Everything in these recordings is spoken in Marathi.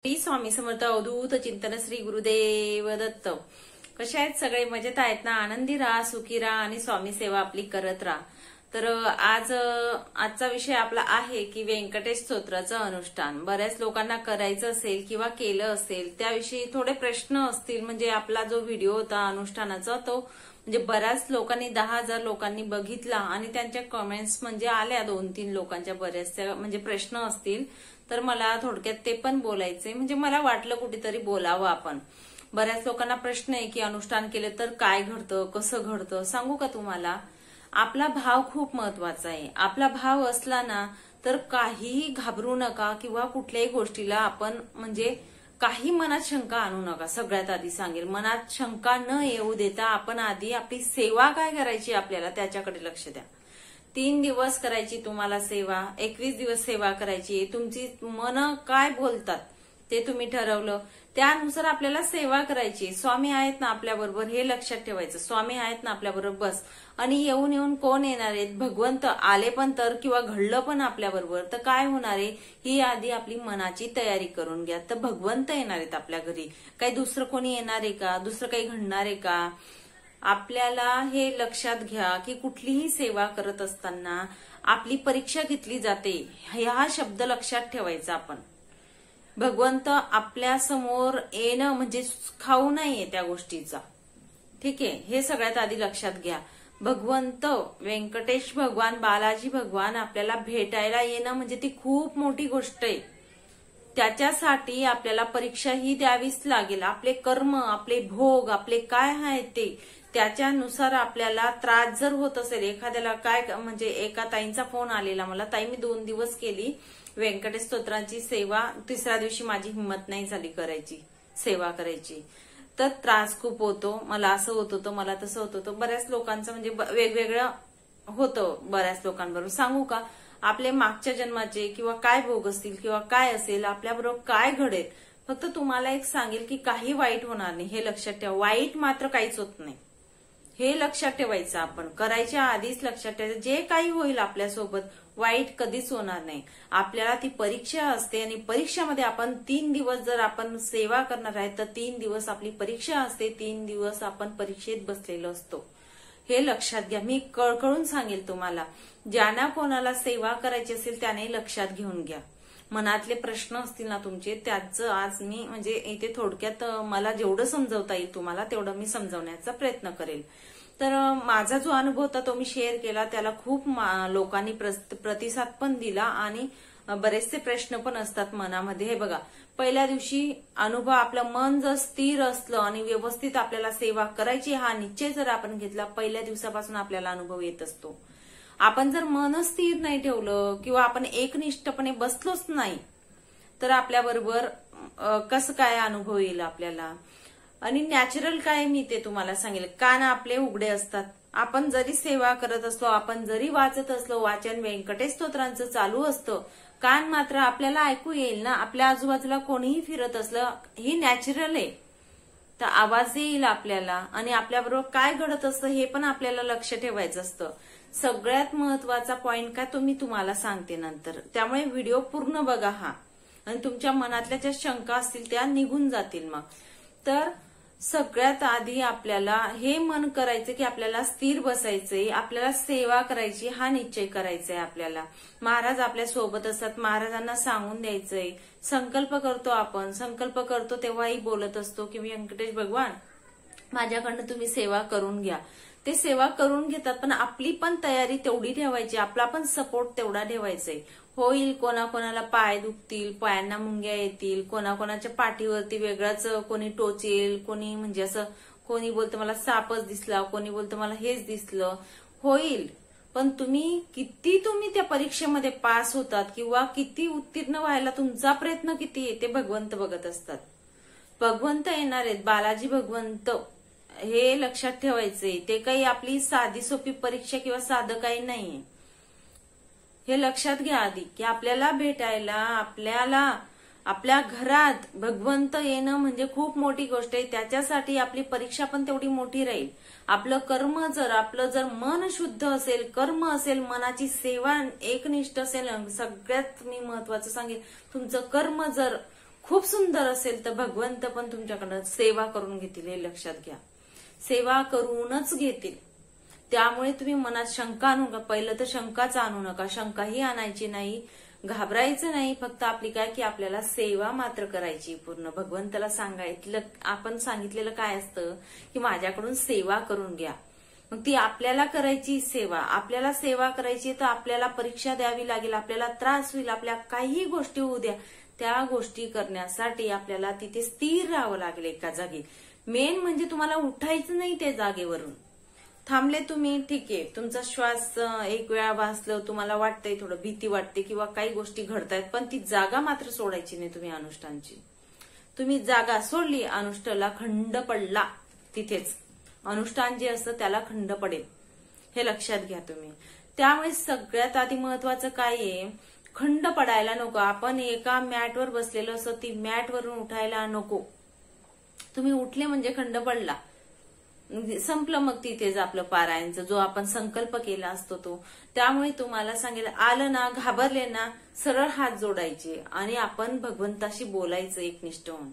श्री स्वामी समर्थ अवधूत चिंतन श्री गुरुदेव दत्त. कशा आहेत सगळे? मजेत आहेत ना? आनंदी राहा, सुखी राहा आणि स्वामी सेवा आपली करत राहा. तर आजचा विषय आपला आहे की व्यंकटेश स्तोत्राचं अनुष्ठान बऱ्याच लोकांना करायचं असेल किंवा केलं असेल त्याविषयी थोडे प्रश्न असतील. म्हणजे आपला जो व्हिडिओ होता अनुष्ठानाचा तो म्हणजे बऱ्याच लोकांनी 10,000 लोकांनी बघितला आणि त्यांच्या कमेंट्स म्हणजे आल्या 2-3 लोकांच्या बऱ्याचशा म्हणजे प्रश्न असतील. तर मला थोडक्यात ते पण बोलायचे. म्हणजे मला वाटलं कुठेतरी बोलावं आपण. बऱ्याच लोकांना प्रश्न आहे की अनुष्ठान केलं तर काय घडतं, कसं घडतं. सांगू का तुम्हाला? आपला भाव खूप महत्वाचा आहे. आपला भाव असला ना तर काहीही घाबरू नका किंवा कुठल्याही गोष्टीला आपण म्हणजे काही मनात शंका आणू नका. सगळ्यात आधी सांगेल, मनात शंका न येऊ देता आपण आधी आपली सेवा काय करायची आपल्याला त्याच्याकडे लक्ष द्या. 3 दिवस करायची तुम्हाला सेवा, 21 दिवस सेवा करायची. तुमची मन काय बोलतात ते तुम्ही ठरवलं त्यानुसार आपल्याला सेवा करायची. स्वामी आहेत ना आपल्या बरोबर हे लक्षात ठेवायचं. स्वामी आहेत ना आपल्या बरोबर बस. आणि येऊन येऊन कोण येणार आहेत? भगवंत आले पण तर किंवा घडलं पण आपल्या बरोबर तर काय होणार आहे ही आधी आपली मनाची तयारी करून घ्या. तर भगवंत येणार आहेत आपल्या घरी, काही दुसरं कोणी येणार आहे का? दुसरं काही घडणार आहे का? आपल्याला हे लक्षात घ्या की कुठलीही सेवा करत असताना आपली परीक्षा घेतली जाते. हा शब्द लक्षात ठेवायचा आपण. भगवंत आपल्या समोर येणं म्हणजे खाऊ नाहीये त्या गोष्टीचा. ठीक आहे, हे सगळ्यात आधी लक्षात घ्या. भगवंत व्यंकटेश भगवान, बालाजी भगवान आपल्याला भेटायला येणं म्हणजे ती खूप मोठी गोष्ट आहे. त्याच्यासाठी आपल्याला परीक्षा ही द्यावीच लागेल. आपले कर्म, आपले भोग, आपले काय आहेत ते त्याच्यानुसार आपल्याला त्रास जर होत असेल एखाद्याला काय म्हणजे एका ताईंचा फोन आलेला मला, ताई मी 2 दिवस केली व्यंकटेश स्तोत्रांची सेवा, तिसऱ्या दिवशी माझी हिंमत नाही झाली करायची, सेवा करायची. तर त्रास खूप होतो, मला असं होत होतं, मला तसं होत होतं. बऱ्याच लोकांचं म्हणजे वेगवेगळं होतं. बऱ्याच लोकांबरोबर सांगू का आपले मागच्या जन्माचे किंवा काय भोग असतील किंवा काय असेल आपल्याबरोबर काय घडेल. फक्त तुम्हाला एक सांगेल की काही वाईट होणार नाही हे लक्षात ठेवा. वाईट मात्र काहीच होत नाही हे लक्षात ठेवायचं. आपण करायच्या आधीच लक्षात ठेवायचं जे काही होईल आपल्यासोबत वाईट कधीच होणार नाही. आपल्याला ती परीक्षा असते आणि परीक्षेमध्ये आपण 3 दिवस जर आपण सेवा करणार आहे तर 3 दिवस आपली परीक्षा असते. 3 दिवस आपण परीक्षेत बसलेलो असतो हे लक्षात घ्या. मी कळकळून सांगेल तुम्हाला, ज्यांना कोणाला सेवा करायची असेल त्याने लक्षात घेऊन घ्या. मनातले प्रश्न असतील ना तुमचे त्याचं आज मी म्हणजे इथे थोडक्यात मला जेवढं समजवता येईल तुम्हाला तेवढं मी समजवण्याचा प्रयत्न करेल. तर माझा जो अनुभव होता तो मी शेअर केला, त्याला खूप लोकांनी प्रतिसाद पण दिला आणि बरेचसे प्रश्न पण असतात मनामध्ये. हे बघा, पहिल्या दिवशी अनुभव आपलं मन जर स्थिर असलं आणि व्यवस्थित आपल्याला सेवा करायची हा निश्चय जर आपण घेतला पहिल्या दिवसापासून आपल्याला अनुभव येत असतो. आपण जर मन स्थिर नाही ठेवलं किंवा आपण एकनिष्ठपणे बसलोच नाही तर आपल्याबरोबर कसं काय अनुभव येईल आपल्याला. आणि नॅचरल काय मी ते तुम्हाला सांगेल. कान आपले उघडे असतात. आपण जरी सेवा करत असलो, आपण जरी वाचत असलो, वाचन व्यंकटेश स्तोत्रांचं चालू असतं, कान मात्र आपल्याला ऐकू येईल ना. आपल्या आजूबाजूला कोणीही फिरत असलं ही नॅचरल आहे तर आवाज येईल आपल्याला आणि आपल्याबरोबर काय घडत असतं हे पण आपल्याला लक्ष ठेवायचं असतं. सगळ्यात महत्वाचा पॉइंट काय तो मी तुम्हाला सांगते नंतर. त्यामुळे व्हिडिओ पूर्ण बघा हा आणि तुमच्या मनातल्या ज्या शंका असतील त्या निघून जातील. मग तर सगळ्यात आधी आपल्याला हे मन करायचं की आपल्याला स्थिर बसायचंय, आपल्याला सेवा करायची हा निश्चय करायचा आहे आपल्याला. महाराज आपल्या सोबत असतात, महाराजांना सांगून द्यायचंय. संकल्प करतो आपण, संकल्प करतो तेव्हाही बोलत असतो की व्यंकटेश भगवान माझ्याकडनं तुम्ही सेवा करून घ्या. ते सेवा करून घेतात पण आपली पण तयारी तेवढी ठेवायची, आपला पण सपोर्ट तेवढा ठेवायचाय. होईल कोणाकोणाला पाय दुखतील, पायांना मुंग्या येतील, कोणाकोणाच्या पाठीवरती वेगळाच कोणी टोचेल, कोणी म्हणजे असं कोणी बोलतं मला सापच दिसला, कोणी बोलतं मला हेच दिसलं. होईल पण तुम्ही त्या परीक्षेमध्ये पास होतात किंवा किती उत्तीर्ण व्हायला तुमचा प्रयत्न किती आहे ते भगवंत बघत असतात. भगवंत येणार आहेत, बालाजी भगवंत हे लक्षात ठेवायचंय. ते काही आपली साधी सोपी परीक्षा किंवा साधं काही नाहीये हे लक्षात घ्या आधी की आपल्याला भेटायला आपल्या घरात भगवंत येणं म्हणजे खूप मोठी गोष्ट आहे. त्याच्यासाठी आपली परीक्षा पण तेवढी मोठी राहील. आपलं कर्म आपलं जर मन शुद्ध असेल, कर्म असेल, मनाची सेवा एकनिष्ठ असेल, सगळ्यात मी महत्वाचं सांगेन तुमचं कर्म जर खूप सुंदर असेल तर भगवंत पण तुमच्याकडनं सेवा करून घेतील, हे लक्षात घ्या. सेवा करूनच घेतील. त्यामुळे तुम्ही मनात शंका आणू नका. पहिलं तर शंकाच आणू नका, शंकाही आणायची नाही, घाबरायचं नाही. फक्त आपली काय की आपल्याला सेवा मात्र करायची पूर्ण. भगवंताला सांगायचं, आपण सांगितलेलं काय असतं की माझ्याकडून सेवा करून घ्या. मग ती आपल्याला करायची सेवा. आपल्याला सेवा करायची तर आपल्याला परीक्षा द्यावी लागेल, आपल्याला त्रास होईल, आपल्या काही गोष्टी होऊ द्या. त्या गोष्टी करण्यासाठी आपल्याला तिथे स्थिर राहावं लागेल एका जागी. मेन म्हणजे तुम्हाला उठायचं नाही त्या जागेवरून. थांबले तुम्ही, ठीक आहे, तुमचा श्वास एक वेळा वाचलं, तुम्हाला वाटतंय, थोडं भीती वाटते किंवा काही गोष्टी घडतायत, पण ती जागा मात्र सोडायची नाही तुम्ही अनुष्ठानची. तुम्ही जागा सोडली, अनुष्ठाला खंड पडला तिथेच. अनुष्ठान जे असतं त्याला खंड पडेल, हे लक्षात घ्या तुम्ही. त्यामुळे सगळ्यात आधी महत्वाचं काय आहे, खंड पडायला नको. आपण एका मॅटवर बसलेलं असं, ती मॅटवरून उठायला नको. तुम्ही उठले म्हणजे खंड पडला, संपलं. मग तिथेच आपलं पारायणचं जो आपण संकल्प केला असतो तो. त्यामुळे तुम्हाला सांगेल, आलं ना, घाबरले ना, सरळ हात जोडायचे आणि आपण भगवंताशी बोलायचं एकनिष्ठ होऊन.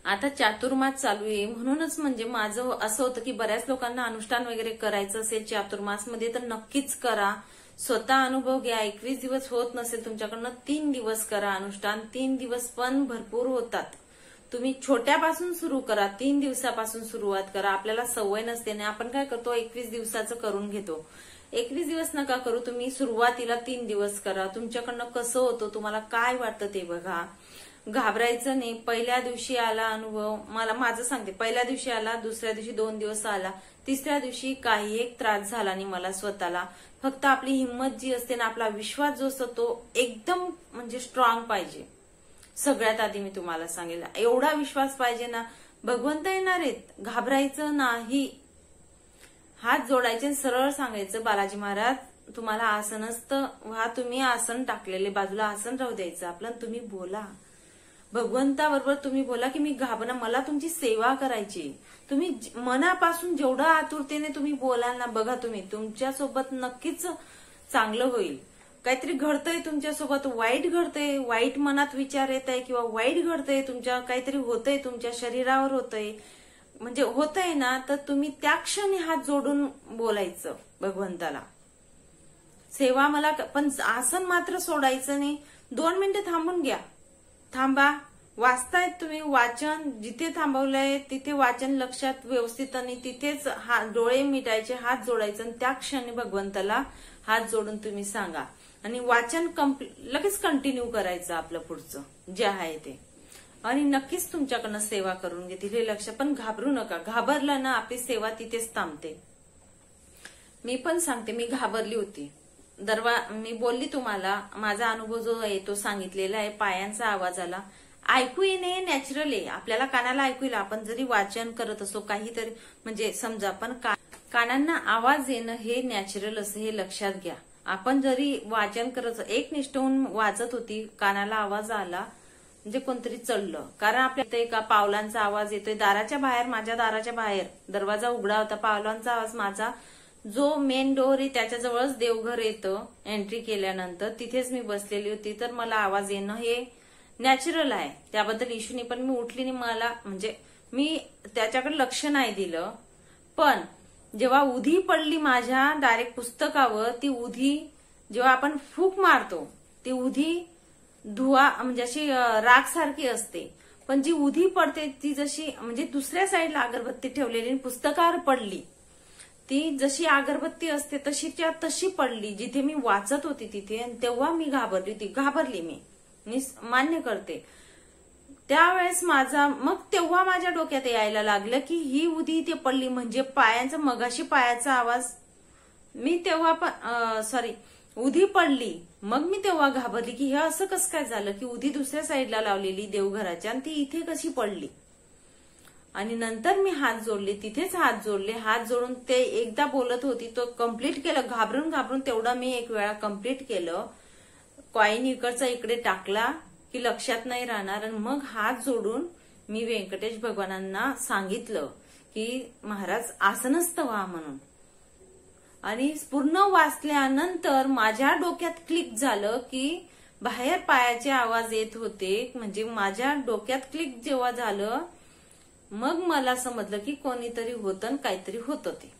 आता चातुर्मास चालू आहे, म्हणूनच म्हणजे माझं असं होतं की बऱ्याच लोकांना अनुष्ठान वगैरे करायचं असेल चातुर्मास मध्ये तर नक्कीच करा. स्वतः अनुभव घ्या. 21 दिवस होत नसेल तुमच्याकडनं, 3 दिवस करा अनुष्ठान. 3 दिवस पण भरपूर होतात. तुम्ही छोट्यापासून सुरू करा, 3 दिवसापासून सुरुवात करा. आपल्याला सवय नसते ना, आपण काय करतो 21 दिवसाचं करून घेतो. 21 दिवस नका करू, तुम्ही सुरुवातीला 3 दिवस करा. तुमच्याकडनं कसं होतं, तुम्हाला काय वाटतं ते बघा. घाबरायचं नाही. पहिल्या दिवशी आला अनुभव, मला माझं सांगते, पहिल्या दिवशी आला, दुसऱ्या दिवशी 2 दिवस आला, तिसऱ्या दिवशी काही एक त्रास झाला नाही मला स्वतःला. फक्त आपली हिंमत जी असते ना, आपला विश्वास जो असतो तो एकदम म्हणजे स्ट्रॉंग पाहिजे. सगळ्यात आधी मी तुम्हाला सांगेल, एवढा विश्वास पाहिजे ना, भगवंत येणार आहेत, घाबरायचं नाही. हात जोडायचे, सरळ सांगायचं, बालाजी महाराज तुम्हाला आसन असतं, व्हा तुम्ही आसन टाकलेले, बाजूला आसन राहू द्यायचं आपलं, तुम्ही बोला भगवंताबरोबर. तुम्ही बोला की मी घाबरणार, मला तुमची सेवा करायची. तुम्ही मनापासून जेवढं आतुरतेने तुम्ही बोलाल ना, बघा तुम्ही तुमच्यासोबत नक्कीच चांगलं होईल. काहीतरी घडतंय तुमच्यासोबत, वाईट घडतंय, वाईट मनात विचार येत आहे किंवा वाईट घडतंय, तुमच्या काहीतरी होतंय, तुमच्या शरीरावर होतंय, म्हणजे होतंय ना, तर तुम्ही त्या क्षणी हात जोडून बोलायचं भगवंताला, सेवा मला. पण आसन मात्र सोडायचं नाही. 2 मिनिटं थांबून घ्या, थांबा. वाचतायत तुम्ही, वाचन जिथे थांबवलंय तिथे वाचन लक्षात व्यवस्थित, आणि तिथेच डोळे मिटायचे, हात जोडायचे, आणि त्या क्षणी भगवंताला हात जोडून तुम्ही सांगा. आणि वाचन लगेच कंटिन्यू करायचं आपलं पुढचं जे आहे ते. आणि नक्कीच तुमच्याकडनं सेवा करून घेतील, हे लक्ष. पण घाबरू नका. घाबरलं ना, आपली सेवा तिथेच थांबते. मी पण सांगते, मी घाबरली होती. मी बोलली तुम्हाला, माझा अनुभव जो आहे तो सांगितलेला आहे. पायांचा आवाज आला, ऐकू येणे नॅचरल आहे, आपल्याला कानाला ऐकू येईल. आपण जरी वाचन करत असो काहीतरी, म्हणजे समजा पण कानांना आवाज येणं हे नॅचरल असं, हे लक्षात घ्या. आपण जरी वाचन करत, एक निष्ठ होऊन वाचत होती, कानाला आवाज आला म्हणजे कोणतरी चढलं. कारण आपल्या इथे एका पावलांचा आवाज येतोय दाराच्या बाहेर, माझ्या दाराच्या बाहेर दरवाजा उघडा होता, पावलांचा आवाज. माझा जो मेन डोर आहे त्याच्याजवळच देवघर येतं, एंट्री केल्यानंतर तिथेच मी बसलेली होती, तर मला आवाज येणं हे नॅचरल आहे. त्याबद्दल इश्यू नाही. पण मी उठली नाही, मला म्हणजे मी त्याच्याकडे लक्ष नाही दिलं. पण जेव्हा उधी पडली माझ्या डायरेक्ट पुस्तकावर, ती उधी जेव्हा आपण फूक मारतो, ती उधी धुवा म्हणजे अशी राख सारखी असते, पण जी उधी पडते ती जशी म्हणजे दुसऱ्या साईडला अगरबत्ती ठेवलेली पुस्तकावर पडली, ती जशी अगरबत्ती असते तशीच्या तशी पडली जिथे मी वाचत होती तिथे. आणि तेव्हा मी घाबरली होती. घाबरली मी मान्य करते. त्यावेळेस मग तेव्हा माझ्या डोक्यात यायला लागलं की ही उदी इथे पडली म्हणजे पायांचा, मगाशी पायाचा आवाज, मी तेव्हा पण उदी पडली. मग मी तेव्हा घाबरली की हे असं कसं काय झालं की उदी दुसऱ्या साईडला लावलेली देवघराच्या आणि ती इथे कशी पडली. आणि नंतर मी हात जोडले, तिथेच हात जोडले. हात जोडून ते एकदा बोलत होती तो कम्प्लीट केलं. घाबरून तेवढा मी एक वेळा कम्प्लीट केलं. कॉईन इकडचा इकडे टाकला की लक्षात नाही राहणार. आणि मग हात जोडून मी व्यंकटेश भगवानांना सांगितलं की महाराज आसनस्थ व्हा म्हणून. आणि पूर्ण वाचल्यानंतर माझ्या डोक्यात क्लिक झालं की बाहेर पायाचे आवाज येत होते. म्हणजे माझ्या डोक्यात क्लिक जेव्हा झालं, मग मला समजलं की कोणीतरी होतं आणि काहीतरी होतं. ते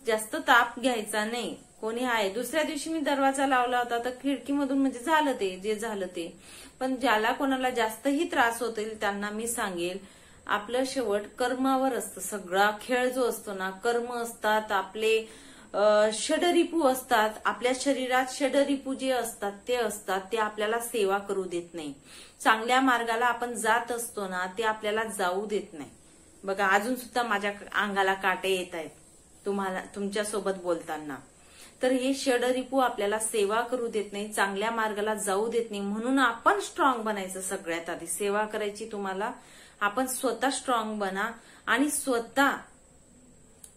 जास्त ताप घ्यायचा नाही, कोणी आहे. दुसऱ्या दिवशी मी दरवाजा लावला होता तर खिडकीमधून म्हणजे झालं ते जे झालं ते. पण ज्याला कोणाला जास्तही त्रास होतील त्यांना मी सांगेल, आपलं शेवट कर्मावर असतं. सगळा खेळ जो असतो ना, कर्म असतात आपले, षडरिपू असतात आपल्या शरीरात. षडरिपू जे असतात ते असतात, ते आपल्याला सेवा करू देत नाही. चांगल्या मार्गाला आपण जात असतो ना, ते आपल्याला जाऊ देत नाही. बघा, अजून सुद्धा माझ्या अंगाला काटे येत आहेत तुम्हाला तुमच्यासोबत बोलताना. तर हे षडरिपू आपल्याला सेवा करू देत नाही, चांगल्या मार्गाला जाऊ देत नाही. म्हणून आपण स्ट्रॉंग बनायचं. सगळ्यात आधी सेवा करायची तुम्हाला. आपण स्वतः स्ट्रॉंग बना आणि स्वतः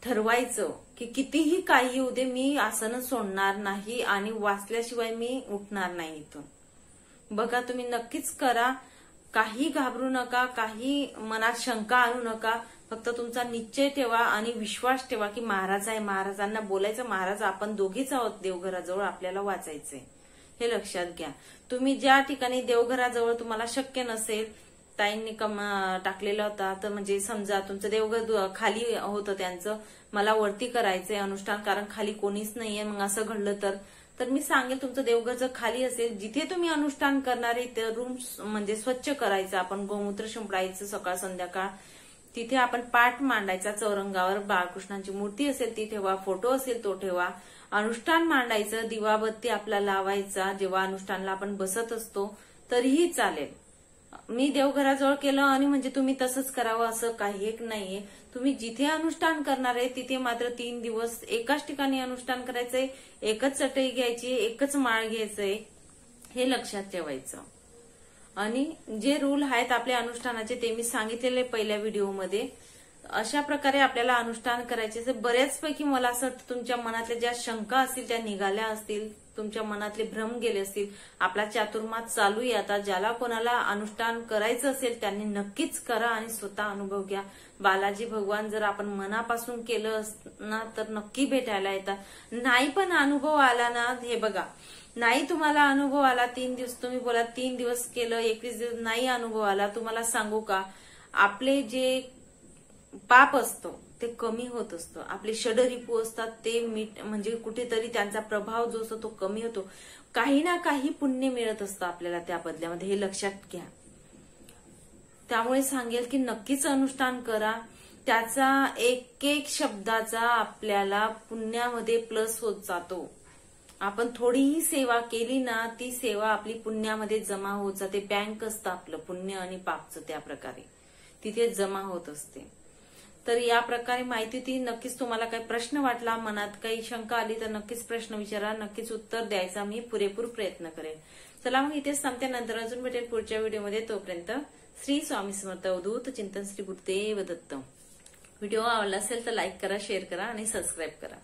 ठरवायचं की कितीही काही येऊ दे, मी आसनं सोडणार नाही आणि वाचल्याशिवाय मी उठणार नाही इथून. बघा, तुम्ही नक्कीच करा. काही घाबरू नका, काही मनात शंका आणू नका. फक्त तुमचा निश्चय ठेवा आणि विश्वास ठेवा की महाराज आहे. महाराजांना बोलायचं, महाराज आपण दोघीच आहोत देवघराजवळ, आपल्याला वाचायचंय. हे लक्षात घ्या. तुम्ही ज्या ठिकाणी देवघराजवळ तुम्हाला शक्य नसेल, ताईंनी टाकलेला होता, तर म्हणजे समजा तुमचं देवघर खाली होतं त्यांचं, मला वरती करायचंय अनुष्ठान कारण खाली कोणीच नाहीये, मग असं घडलं तर मी सांगेल तुमचं देवघर जर खाली असेल, जिथे तुम्ही अनुष्ठान करणार आहे ते रूम म्हणजे स्वच्छ करायचं. आपण गोमूत्र शिंपडायचं सकाळ संध्याकाळ. तिथे आपण पाठ मांडायचा चौरंगावर. बाळकृष्णांची मूर्ती असेल ती ठेवा, फोटो असेल तो ठेवा. अनुष्ठान मांडायचं, दिवाबत्ती आपला लावायचा. जेव्हा अनुष्ठानला आपण बसत असतो तरीही चालेल. मी देवघराजवळ केलं आणि म्हणजे तुम्ही तसंच करावं असं काही एक नाहीये. तुम्ही जिथे अनुष्ठान करणार आहे तिथे मात्र 3 दिवस एकाच ठिकाणी अनुष्ठान करायचंय. एकच चटई घ्यायची, एकच माळ घ्यायचंय, हे लक्षात ठेवायचं. आणि जे रूल आहेत आपल्या अनुष्ठानाचे ते मी सांगितलेले पहिल्या व्हिडिओमध्ये. अशा प्रकारे आपल्याला अनुष्ठान करायचे. बऱ्याचपैकी मला असं वाटतं तुमच्या मनातल्या ज्या शंका असतील त्या निघाल्या असतील, तुमच्या मनातले भ्रम गेले असतील. आपला चातुर्मास चालू आहे आता. ज्याला कोणाला अनुष्ठान करायचं असेल त्यांनी नक्कीच करा आणि स्वतः अनुभव घ्या. बालाजी भगवान जर आपण मनापासून केलं ना तर नक्की भेटायला येतात. नाही पण अनुभव आला ना, हे बघा, नाही तुम्हाला अनुभव आला 3 दिवस, तुम्ही बोला 3 दिवस केलं, 21 दिवस नाही अनुभव आला, तुम्हाला सांगू का, आपले जे पाप असतो ते कमी होत असतं. आपले षडरिपू असतात ते म्हणजे कुठेतरी त्यांचा प्रभाव जो असतो तो कमी होतो. काही ना काही पुण्य मिळत असतं आपल्याला त्या बदल्यामध्ये, हे लक्षात घ्या. त्यामुळे सांगेल की नक्कीच अनुष्ठान करा. त्याचा एक एक शब्दाचा आपल्याला पुण्यामध्ये प्लस होत जातो. आपण थोडीही सेवा केली ना, ती सेवा आपली पुण्यामध्ये जमा होत जाते. बँक असतं आपलं पुण्य आणि पापचं, त्या प्रकारे तिथे जमा होत असते. तर या प्रकारे माहिती ती. नक्कीच तुम्हाला काही प्रश्न वाटला, मनात काही शंका आली तर नक्कीच प्रश्न विचारा. नक्कीच उत्तर द्यायचा मी पुरेपूर प्रयत्न करेन. चला मग इथेच थांबते. नंतर अजून भेटेल पुढच्या व्हिडिओमध्ये. तोपर्यंत श्री स्वामी समर्थ. अवधूत चिंतन श्री गुरुदेव दत्त. व्हिडिओ आवडला असेल तर लाईक करा, शेअर करा आणि सबस्क्राईब करा.